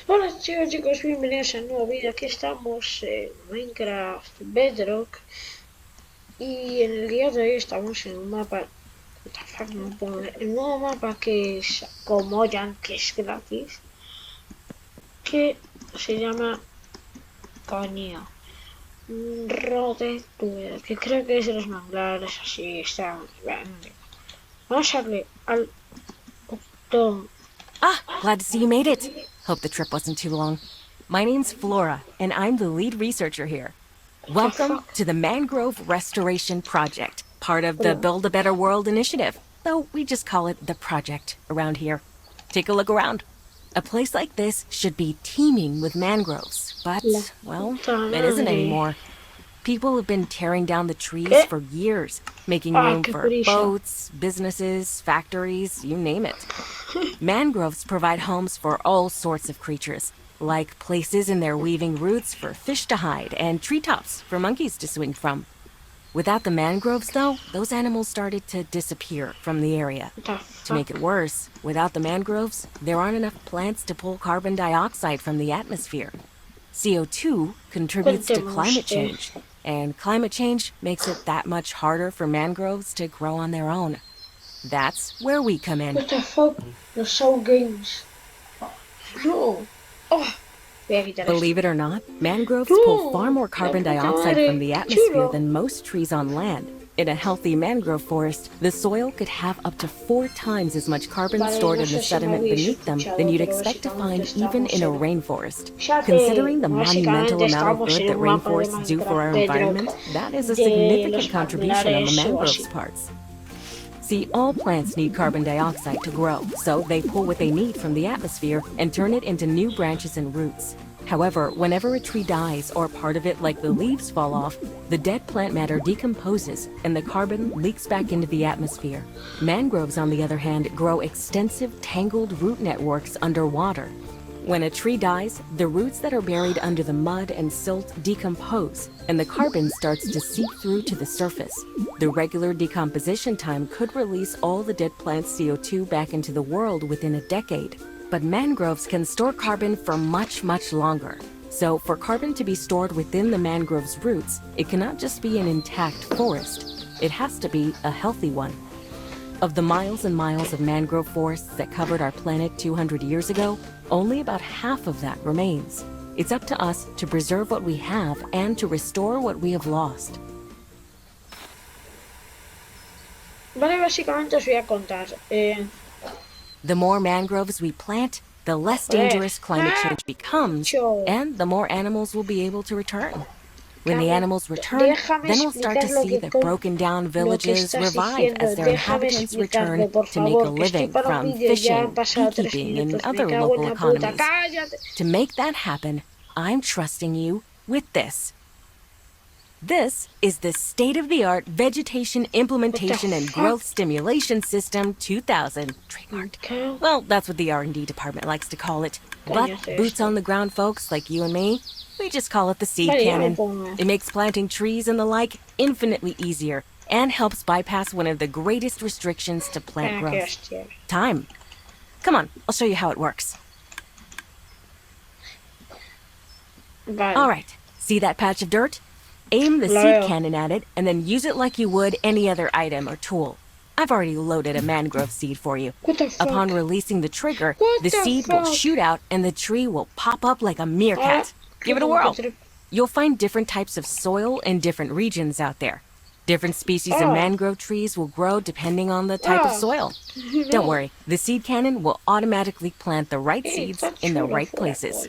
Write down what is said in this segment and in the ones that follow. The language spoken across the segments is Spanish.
Hola chicos, bienvenidos a un nuevo vídeo. Aquí estamos en Minecraft Bedrock y en el día de hoy estamos en un mapa, en un nuevo mapa que es como que es gratis, que se llama coño Rodetuer, que creo que es de los manglares, así está grande. Vamos a darle al botón. Ah, glad to see you made it. Hope the trip wasn't too long. My name's Flora, and I'm the lead researcher here. What the Welcome fuck? to the Mangrove Restoration Project, part of the Hola. Build a Better World initiative, though we just call it the project around here. Take a look around. A place like this should be teeming with mangroves, but, La well, puta it isn't madre. anymore. People have been tearing down the trees ¿Qué? for years, making Ah, room qué for prisa. boats, businesses, factories, you name it. Mangroves provide homes for all sorts of creatures, like places in their weaving roots for fish to hide and treetops for monkeys to swing from. Without the mangroves, though, those animals started to disappear from the area. What the To make fuck? it worse, without the mangroves, there aren't enough plants to pull carbon dioxide from the atmosphere. CO2 contributes to climate Cuénteme change, and climate change makes it that much harder for mangroves to grow on their own. That's where we come in. What the fuck? Los Soul Games. No. Oh, voy a quitar esto. Believe it or not, mangroves pull far No. more La carbon puta dioxide madre. from the Qué atmosphere chulo. than most trees on land. In a healthy mangrove forest, the soil could have up to 4 times as much carbon Vale, stored no in the sé si me sediment habéis beneath them than escuchado, you'd pero expect to básicamente find even estamos in a en... rainforest. Ya que Considering the monumental básicamente amount of estamos good en that un mapa de rainforests do for Minecraft our Bedrock environment, that is a de significant los contribution on the manglares o mangrove's así. parts. See, all plants need carbon dioxide to grow, so they pull what they need from the atmosphere and turn it into new branches and roots. However, whenever a tree dies or part of it, like the leaves, fall off, the dead plant matter decomposes and the carbon leaks back into the atmosphere. Mangroves, on the other hand, grow extensive tangled root networks underwater. When a tree dies, the roots that are buried under the mud and silt decompose, and the carbon starts to seep through to the surface. The regular decomposition time could release all the dead plant's CO2 back into the world within a decade. But mangroves can store carbon for much, much longer. So, for carbon to be stored within the mangrove's roots, it cannot just be an intact forest. It has to be a healthy one. Of the miles and miles of mangrove forests that covered our planet 200 years ago, only about half of that remains. It's up to us to preserve what we have and to restore what we have lost. Vale, básicamente os voy a contar. The more mangroves we plant, the less Joder. dangerous climate change becomes, Cho. and the more animals will be able to return. When the Cago. animals return, Déjame then we'll start to explicar lo see que, the broken down lo que villages estás revive diciendo. as their Déjame inhabitants return explicarlo, por to make a favor, que estoy living para un from vídeo y ya han fishing, pasado 3 beekeeping, and minutos. Me other cago en local la puta. economies. ¡Cállate! To make that happen, I'm trusting you with this. This is the state-of-the-art Vegetation Implementation and Growth Stimulation System 2000, trademarked. Okay. Well, that's what the R&D department likes to call it. But boots on the ground folks like you and me, we just call it the seed cannon. It makes planting trees and the like infinitely easier and helps bypass one of the greatest restrictions to plant growth: time. Come on, I'll show you how it works. Vale. All right, see that patch of dirt? Aim the seed cannon at it and then use it like you would any other item or tool. I've already loaded a mangrove seed for you. What the fuck? Upon releasing the trigger, What the seed will shoot out and the tree will pop up like a meerkat. Give it a whirl. You'll find different types of soil in different regions out there. Different species of mangrove trees will grow depending on the type of soil. Don't worry, the seed cannon will automatically plant the right seeds in the right places.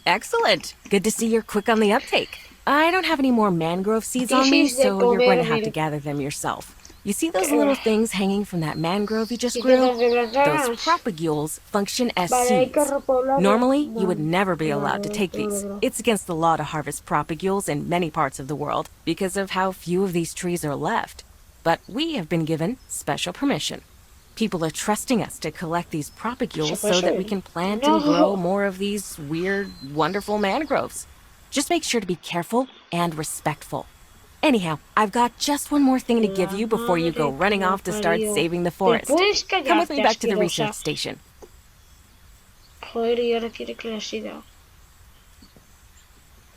Excellent! Good to see you're quick on the uptake. I don't have any more mangrove seeds on me, so you're going to have to gather them yourself. You see those little things hanging from that mangrove you just grew? Those propagules function as seeds. Normally, you would never be allowed to take these. It's against the law to harvest propagules in many parts of the world because of how few of these trees are left. But we have been given special permission. People are trusting us to collect these propagules so that we can plant and grow more of these weird, wonderful mangroves. Just make sure to be careful and respectful. Anyhow, I've got just one more thing to give you before you go running off to start saving the forest. Come with me back to the research station. Joder, y ahora quiere que la siga.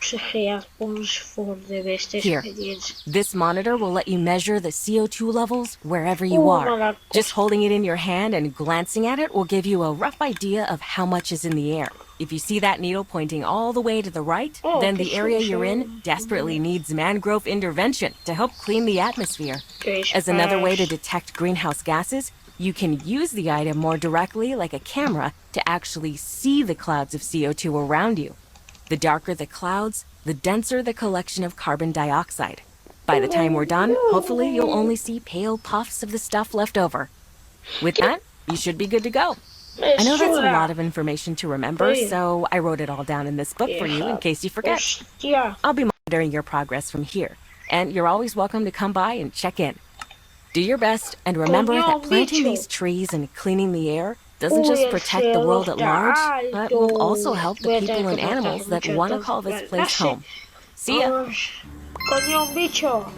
For the best Here, experience. this monitor will let you measure the CO2 levels wherever you are. Mala Just cosa. holding it in your hand and glancing at it will give you a rough idea of how much is in the air. If you see that needle pointing all the way to the right, Oh, then qué the area you're in desperately needs mangrove intervention to help clean the atmosphere. As another way to detect greenhouse gases, you can use the item more directly like a camera to actually see the clouds of CO2 around you. The darker the clouds, the denser the collection of carbon dioxide. By the time we're done, hopefully you'll only see pale puffs of the stuff left over. With that, you should be good to go. I know that's a lot of information to remember, so I wrote it all down in this book for you in case you forget. Hostia. I'll be monitoring your progress from here, and you're always welcome to come by and check in. Do your best, and remember Coño, that planting bicho. these trees and cleaning the air doesn't Uy, just el protect the cielo world at large, está but alto. will also help the Voy a tener people que and aparcar animals that mucho want to entonces. call this Vale, no place sé. home. See ya! Vamos. Coño, bicho.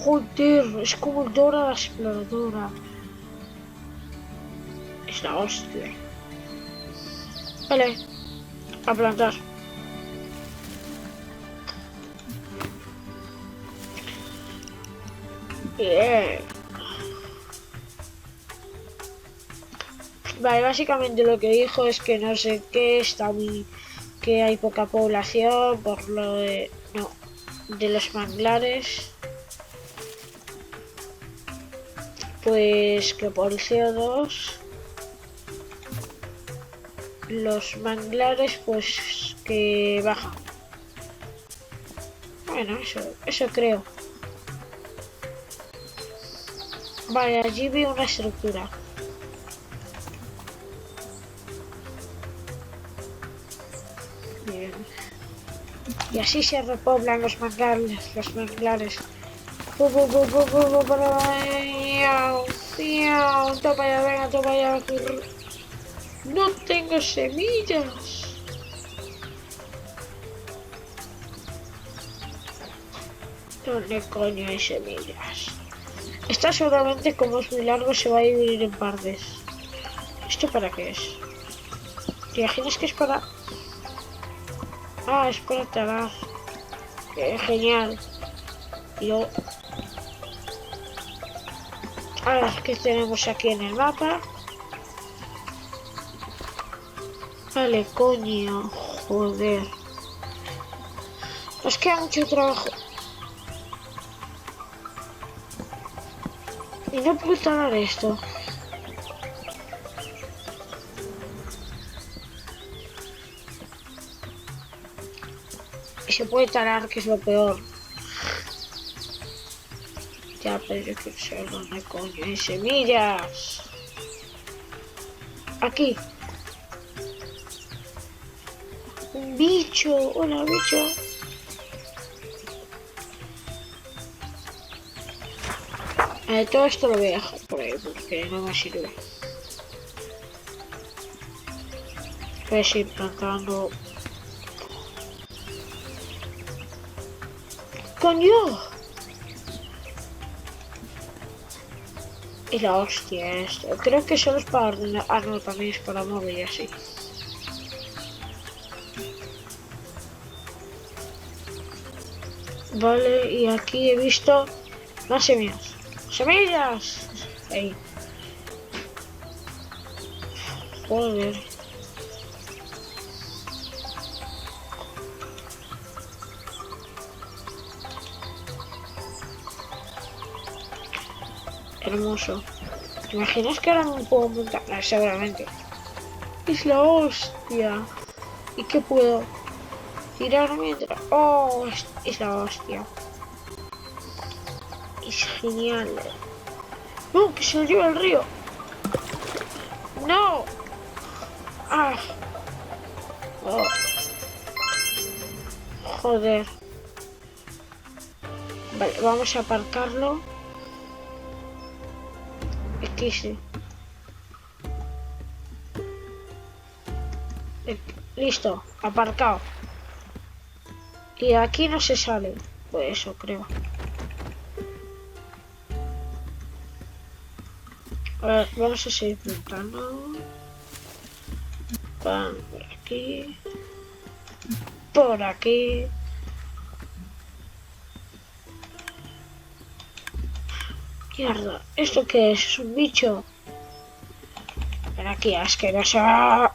Joder, es como el Dora la exploradora. Es la hostia. Vale, a plantar. Bien. Vale, básicamente lo que dijo es que no sé qué, que hay poca población por lo de... No, de los manglares. Pues que por el CO2 los manglares pues que bajan. Bueno, eso creo. Vale, allí vi una estructura. Bien. Y así se repoblan los manglares, Toma ya, venga, toma ya. No tengo semillas. ¿Dónde coño hay semillas? Esta seguramente, como es muy largo, se va a dividir en partes. ¿Esto para qué es? ¿Te imaginas que es para...? Ah, es para talar. Genial. Yo... A ver, ¿qué tenemos aquí en el mapa? Vale, coño. Joder. Nos queda mucho trabajo. Y no puedo talar esto. Y se puede talar, que es lo peor. Ya, pero yo quiero saber dónde coño hay semillas. Aquí. Un bicho. Hola, bicho. Todo esto lo voy a dejar por ahí porque no me sirve. Voy a ir plantando. ¡Coño! Y la hostia esto. Creo que solo es para ordenar. Ah, no, también es para móvil y así. Vale, y aquí he visto más semillas. ¡Semillas! Ahí. Joder. Hermoso. ¿Te imaginas que ahora me puedo montar? Ah, seguramente. Es la hostia. ¿Y qué puedo? Tirar mientras... Oh, es la hostia. Es genial. No, que se lo lleva el río. No. Ah. Oh. Joder. Vale, vamos a aparcarlo. X. Listo, aparcado. Y aquí no se sale. Pues eso creo. A ver, vamos a seguir plantando. Pan por aquí. Por aquí. Mierda, ¿esto qué es? ¿Es un bicho? Ven aquí, asquerosa.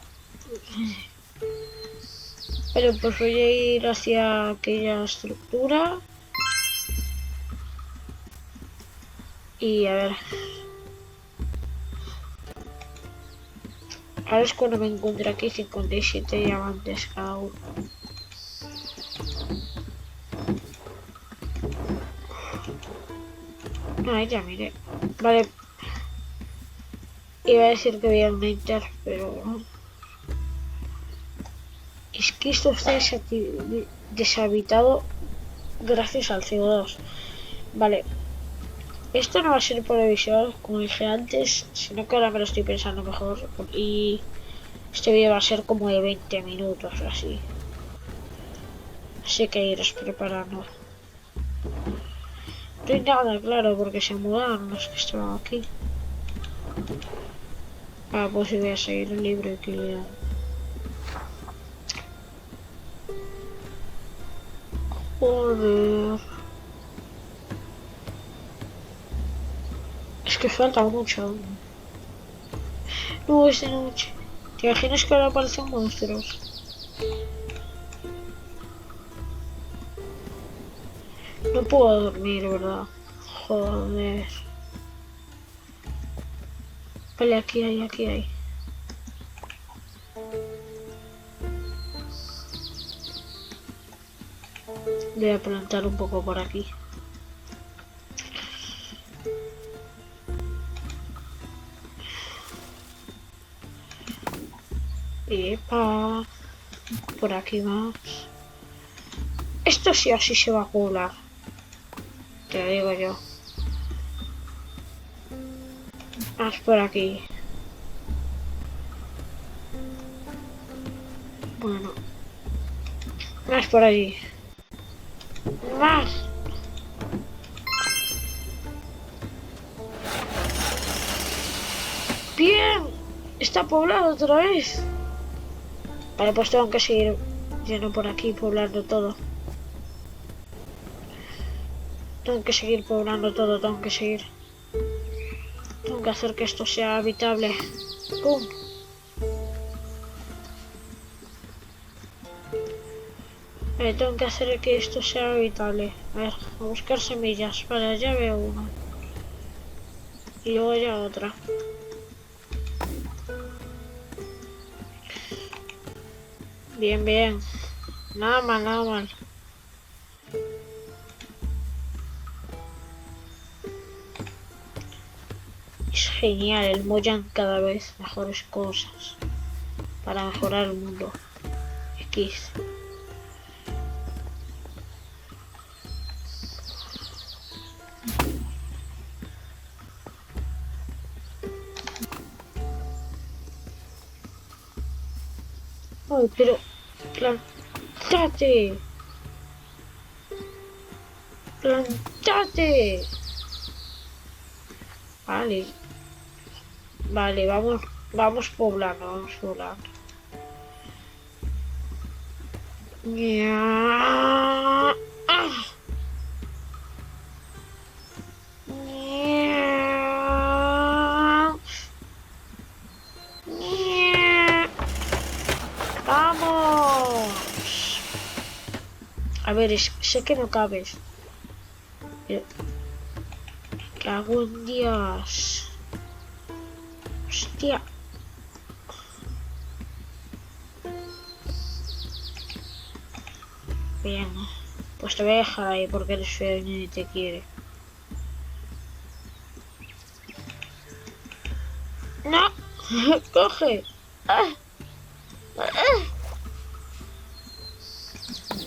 Pero pues voy a ir hacia aquella estructura. Y a ver. Ahora es cuando me encuentro aquí 57 diamantes cada uno. Ahí ya miré. Vale. Iba a decir que voy a un enter, pero... Es que esto está deshabitado gracias al CO2. Vale. Esto no va a ser por el visual, como dije antes, sino que ahora me lo estoy pensando mejor. Y este vídeo va a ser como de 20 minutos o así. Así que iros preparando. No hay nada, claro, porque se mudaron los que estaban aquí. Ah, pues voy a seguir el libro equilibrado. Joder. Es que falta mucho aún. No, es de noche. ¿Te imaginas que ahora aparecen monstruos? No puedo dormir, ¿verdad? Joder. Vale, aquí hay, aquí hay. Voy a plantar un poco por aquí. Epa. Por aquí más. Esto sí así se va a poblar. Te lo digo yo. Más por aquí. Bueno. Más por allí. Más. Bien. Está poblado otra vez. Vale, pues tengo que seguir yendo por aquí, poblando todo. Tengo que seguir poblando todo, tengo que seguir. Tengo que hacer que esto sea habitable. ¡Pum! Tengo que hacer que esto sea habitable. A ver, a buscar semillas. Vale, ya veo una. Y luego ya otra. Bien, bien. Nada mal, nada mal. Es genial, el Mojang cada vez mejores cosas. Para mejorar el mundo. X. Ay, pero... ¡Plantate! ¡Plantate! Vale. Vale, vamos poblando, vamos poblando. Ya. Ah. Ya. Ya. Vamos. A ver, sé que no cabes. Pero... cago en Dios. Hostia. Bien. Pues te voy a dejar ahí porque eres feo y nadie te quiere. ¡No! ¡Coge! ¡Ah! ¡Ah!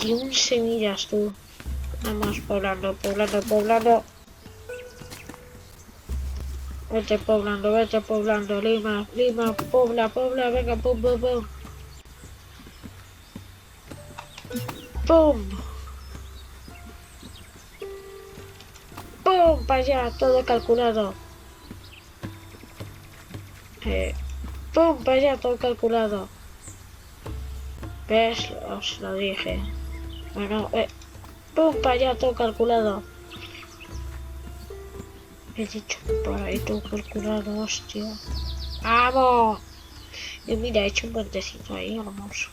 Y un semillas tú. Vamos poblando, poblando, poblando. Vete poblando. Lima, Lima, pobla, pobla, venga, pum, pum, pum. ¡Pum! ¡Pum! Para allá, todo calculado. ¡Pum! Para allá, todo calculado. ¿Ves? Os lo dije. Bueno, ¡pum! Para allá, todo calculado. He dicho por ahí todo calculado, hostia. ¡Vamos! Y mira, he hecho un puentecito ahí, hermoso.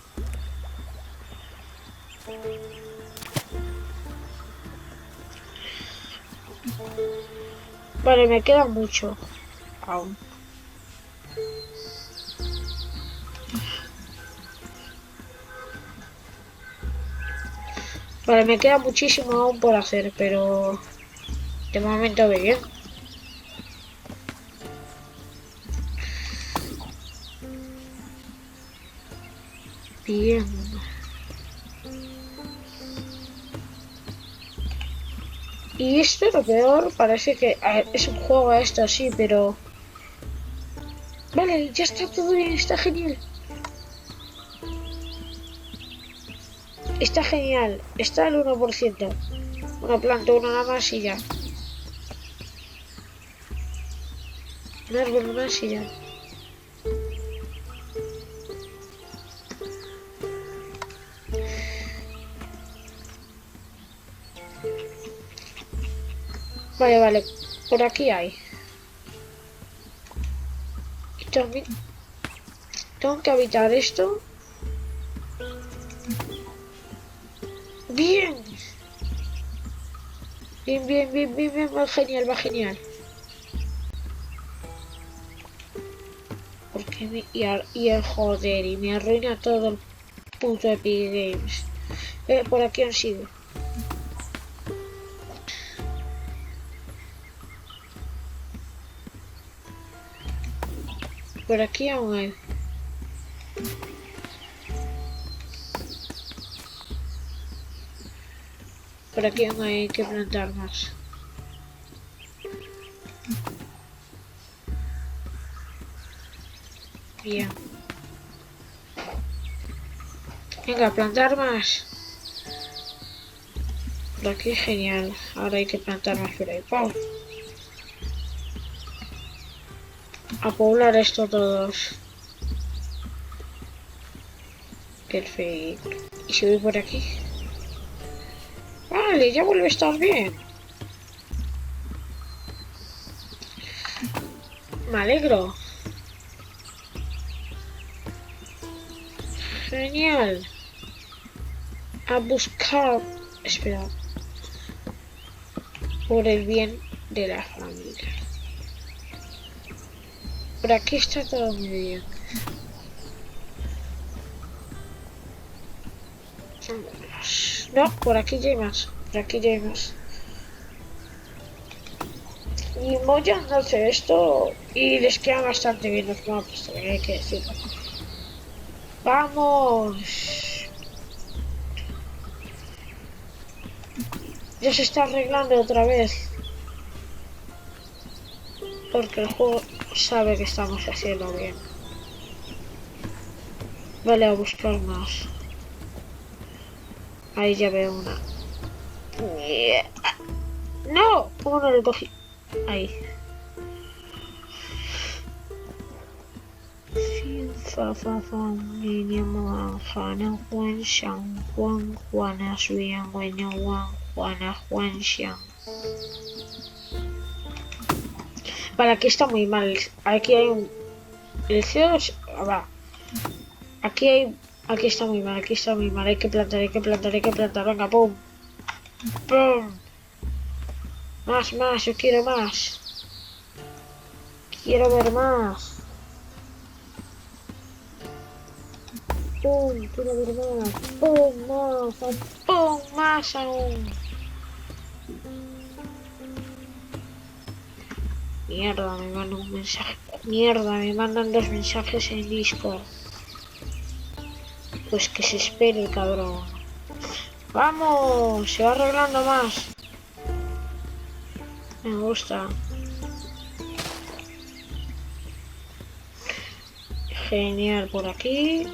Vale, me queda mucho aún. Vale, me queda muchísimo aún por hacer, pero de momento bien. Bien. Y esto lo peor, parece que es un juego esto sí, pero... Vale, ya está todo bien, está genial. Está genial, está al 1%. Una planta, una nada más y ya. Un árbol más y ya. Vale, vale, por aquí hay. Y también tengo que habitar esto. Bien. Bien, bien, bien, bien, bien, va genial, va genial. Porque y el joder, y me arruina todo el puto Epic Games. Por aquí han sido. Por aquí aún hay. Por aquí aún hay que plantar más. Bien. Venga, plantar más. Por aquí genial. Ahora hay que plantar más por ahí. ¡Pum! A poblar esto todos. Perfecto. ¿Y si voy por aquí? Vale, ya vuelve a estar bien. Me alegro. Genial. A buscar. Espera. Por el bien de la familia. Por aquí está todo muy bien. No, por aquí ya hay más. Por aquí ya hay más. Y Moya no hace esto y les queda bastante bien los mapas, también hay que decirlo. ¡Vamos! Ya se está arreglando otra vez. Porque el juego sabe que estamos haciendo bien. Vale, a buscar más. Ahí ya veo una. ¡No! ¿Cómo no lo cogí? Ahí. Fa fa fa niña Juana Juan Shan Juan Juana Suyan Juana Juan Juana Juan Shan. Vale, aquí está muy mal. Aquí hay un... El CO2... Va. Aquí hay... Aquí está muy mal, aquí está muy mal. Hay que plantar, hay que plantar, hay que plantar. Venga, pum. Pum. Más, más, yo quiero más. Quiero ver más. Pum, quiero ver más. Pum, más. Pum, más aún. Mierda, me mandan un mensaje. Mierda, me mandan 2 mensajes en Discord. Pues que se espere el cabrón. ¡Vamos! Se va arreglando más. Me gusta. Genial, por aquí.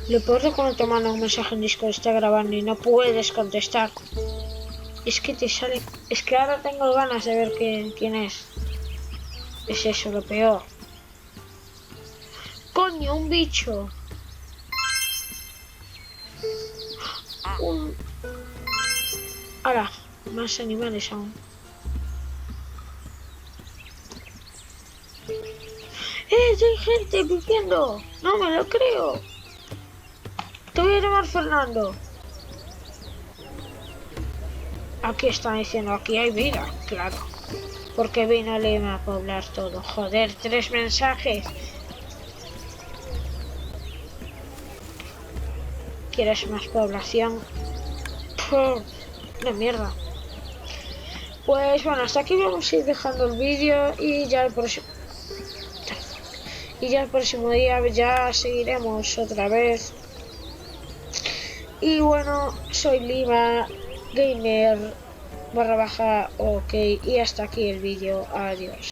Lo peor de cuando te manda un mensaje en Discord está grabando y no puedes contestar. Es que te sale... Es que ahora tengo ganas de ver quién es. Es eso lo peor. Coño, un bicho. Ahora, más animales aún. Hay gente viviendo. No me lo creo. Te voy a llamar Fernando. Aquí están diciendo, aquí hay vida, claro. Porque vino Lema a poblar todo. Joder, 3 mensajes. ¿Quieres más población? Puh, de mierda. Pues bueno, hasta aquí vamos a ir dejando el vídeo y ya el próximo día ya seguiremos otra vez. Y bueno, soy Lima Gamer /ok y hasta aquí el vídeo. Adiós.